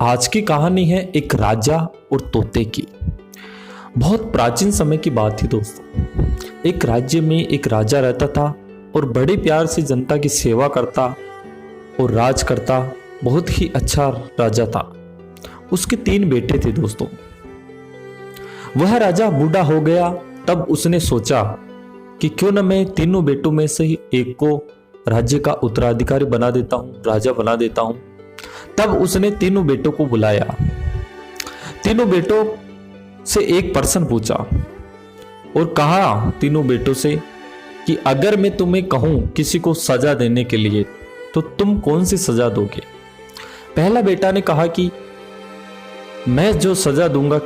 आज की कहानी है एक राजा और तोते की। बहुत प्राचीन समय की बात थी दोस्तों। एक राज्य में एक राजा रहता था और बड़े प्यार से जनता की सेवा करता और राज करता। बहुत ही अच्छा राजा था। उसके 3 बेटे थे दोस्तों। वह राजा बूढ़ा हो गया। तब उसने सोचा कि क्यों न मैं तीनों बेटों में से ही एक को राज्य का उत्तराधिकारी बना देता हूं, राजा बना देता हूं। तब उसने तीनों बेटों को बुलाया। तीनों बेटों से एक प्रश्न पूछा और कहा तीनों बेटों से कि अगर मैं तुम्हें कहूं किसी को सजा देने के लिए तो तुम कौन सी सजा दोगे। पहला बेटा ने कहा कि मैं जो सजा दूंगा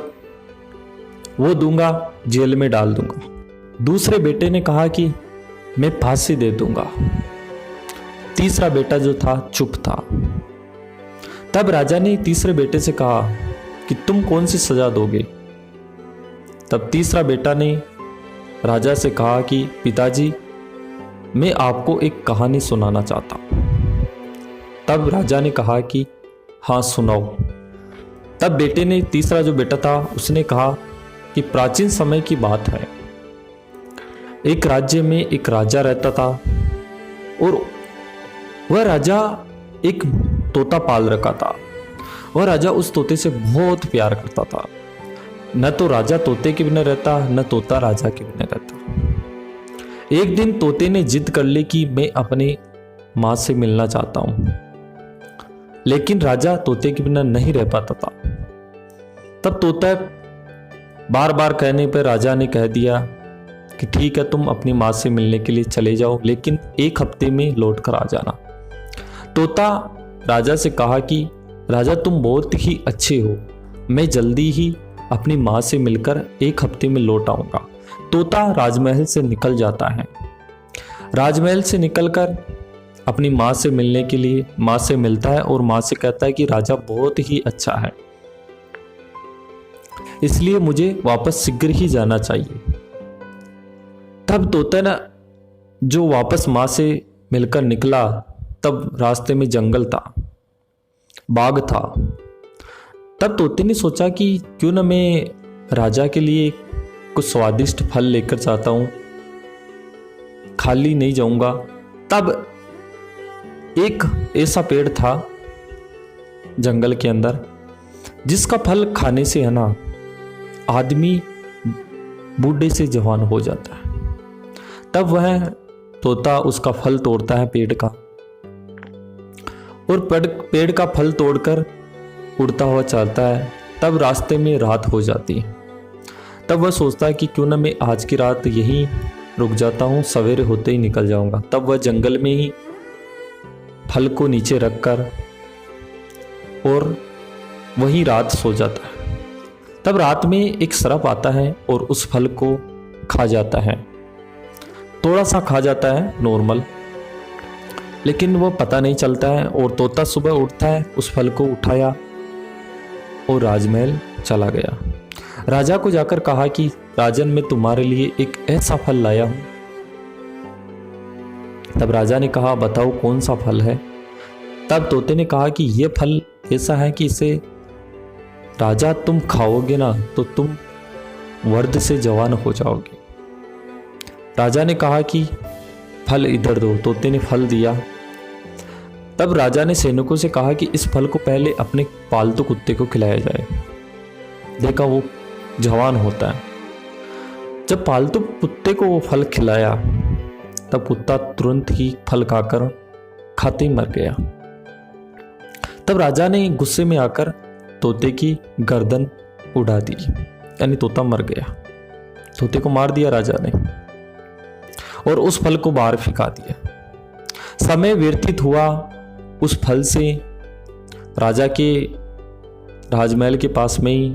वो दूंगा, जेल में डाल दूंगा। दूसरे बेटे ने कहा कि मैं फांसी दे दूंगा। तीसरा बेटा जो था चुप था। तब राजा ने तीसरे बेटे से कहा कि तुम कौन सी सजा दोगे। तब तीसरा बेटा ने राजा से कहा कि पिताजी, मैं आपको एक कहानी सुनाना चाहता हूं। तब राजा ने कहा कि हाँ सुनाओ। तब बेटे ने, तीसरा जो बेटा था, उसने कहा कि प्राचीन समय की बात है। एक राज्य में एक राजा रहता था और वह राजा एक तोता पाल रखा था। वह राजा उस तोते से बहुत प्यार करता था। न तो राजा तोते के बिना रहता, न तोता राजा के बिना रहता। एक दिन तोते ने जिद कर ली कि मैं अपनी मां से मिलना चाहता हूं, लेकिन राजा तोते के बिना नहीं रह पाता था। तब तोता बार बार कहने पर राजा ने कह दिया कि ठीक है, तुम अपनी मां से मिलने के लिए चले जाओ, लेकिन 1 हफ्ते में लौट कर आ जाना। तोता राजा से कहा कि राजा, तुम बहुत ही अच्छे हो, मैं जल्दी ही अपनी मां से मिलकर 1 हफ्ते में लौट आऊंगा। तोता राजमहल से निकल जाता है। राजमहल से निकलकर अपनी मां से मिलने के लिए मां से मिलता है और मां से कहता है कि राजा बहुत ही अच्छा है, इसलिए मुझे वापस शीघ्र ही जाना चाहिए। तब तोता ना जो वापस मां से मिलकर निकला, तब रास्ते में जंगल था, बाग था। तब तोते ने सोचा कि क्यों न मैं राजा के लिए कुछ स्वादिष्ट फल लेकर जाता हूं, खाली नहीं जाऊंगा। तब एक ऐसा पेड़ था जंगल के अंदर जिसका फल खाने से है ना आदमी बूढ़े से जवान हो जाता है। तब वह तोता उसका फल तोड़ता है पेड़ का, और पेड़ का फल तोड़कर उड़ता हुआ चलता है। तब रास्ते में रात हो जाती है। तब वह सोचता है कि क्यों ना मैं आज की रात यहीं रुक जाता हूँ, सवेरे होते ही निकल जाऊंगा। तब वह जंगल में ही फल को नीचे रखकर और वहीं रात सो जाता है। तब रात में एक सर्प आता है और उस फल को खा जाता है। थोड़ा सा खा जाता है नॉर्मल, लेकिन वो पता नहीं चलता है। और तोता सुबह उठता है, उस फल को उठाया और राजमहल चला गया। राजा को जाकर कहा कि राजन, मैं तुम्हारे लिए एक ऐसा फल लाया हूं। तब राजा ने कहा बताओ कौन सा फल है। तब तोते ने कहा कि यह फल ऐसा है कि इसे राजा तुम खाओगे ना तो तुम वर्द से जवान हो जाओगे। राजा ने कहा कि फल इधर दो। तोते ने फल दिया। तब राजा ने सैनिकों से कहा कि इस फल को पहले अपने पालतू कुत्ते को खिलाया जाए। देखा वो जवान होता है। जब पालतू कुत्ते को वो फल खिलाया, तब कुत्ता तुरंत ही फल खाते ही मर गया। तब राजा ने गुस्से में आकर तोते की गर्दन उड़ा दी, यानी तोता मर गया। तोते को मार दिया राजा ने और उस फल को बाहर फेंका दिया। समय व्यतीत हुआ। उस फल से राजा के राजमहल के पास में ही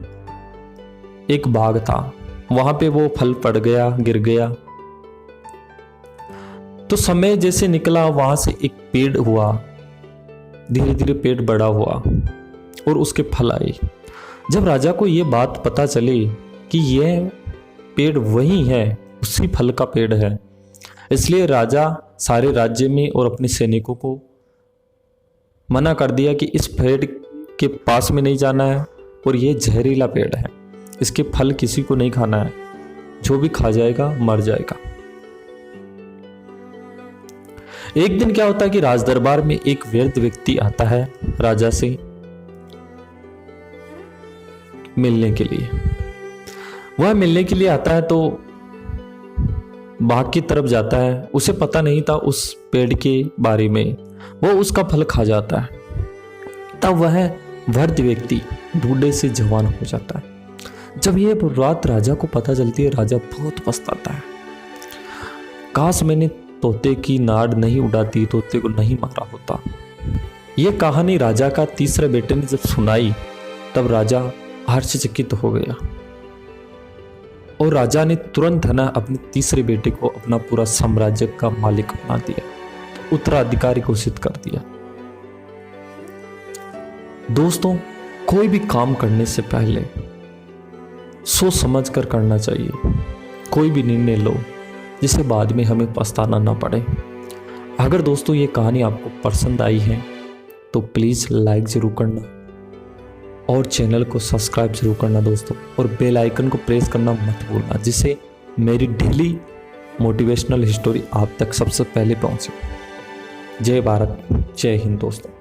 एक बाग था, वहां पे वो फल पड़ गया, गिर गया। तो समय जैसे निकला, वहां से एक पेड़ हुआ। धीरे धीरे पेड़ बड़ा हुआ और उसके फल आए। जब राजा को ये बात पता चली कि यह पेड़ वही है, उसी फल का पेड़ है, इसलिए राजा सारे राज्य में और अपने सैनिकों को मना कर दिया कि इस पेड़ के पास में नहीं जाना है और ये जहरीला पेड़ है, इसके फल किसी को नहीं खाना है, जो भी खा जाएगा मर जाएगा। एक दिन क्या होता है कि राजदरबार में एक वृद्ध व्यक्ति आता है राजा से मिलने के लिए। वह मिलने के लिए आता है तो बाग की तरफ जाता है। उसे पता नहीं था उस पेड़ के बारे में, वो उसका फल खा जाता है। तब वह वृद्ध व्यक्ति बूढ़े से जवान हो जाता है। जब यह बात राजा को पता चलती है, राजा बहुत पछताता है। काश मैंने तोते की नाड़ नहीं उड़ाती, तोते को नहीं मारा होता। यह कहानी राजा का तीसरे बेटे ने जब सुनाई तब राजा हर्षचकित हो गया और राजा ने तुरंत है ना अपने तीसरे बेटे को अपना पूरा साम्राज्य का मालिक बना दिया, उत्तराधिकारी घोषित कर दिया। दोस्तों, कोई भी काम करने से पहले सोच समझ कर करना चाहिए। कोई भी निर्णय लो जिसे बाद में हमें पछताना ना पड़े। अगर दोस्तों ये कहानी आपको पसंद आई है तो प्लीज़ लाइक ज़रूर करना और चैनल को सब्सक्राइब जरूर करना दोस्तों, और बेल आइकन को प्रेस करना मत भूलना, जिससे मेरी डेली मोटिवेशनल स्टोरी आप तक सबसे पहले पहुंचे। जय भारत, जय हिंद दोस्तों।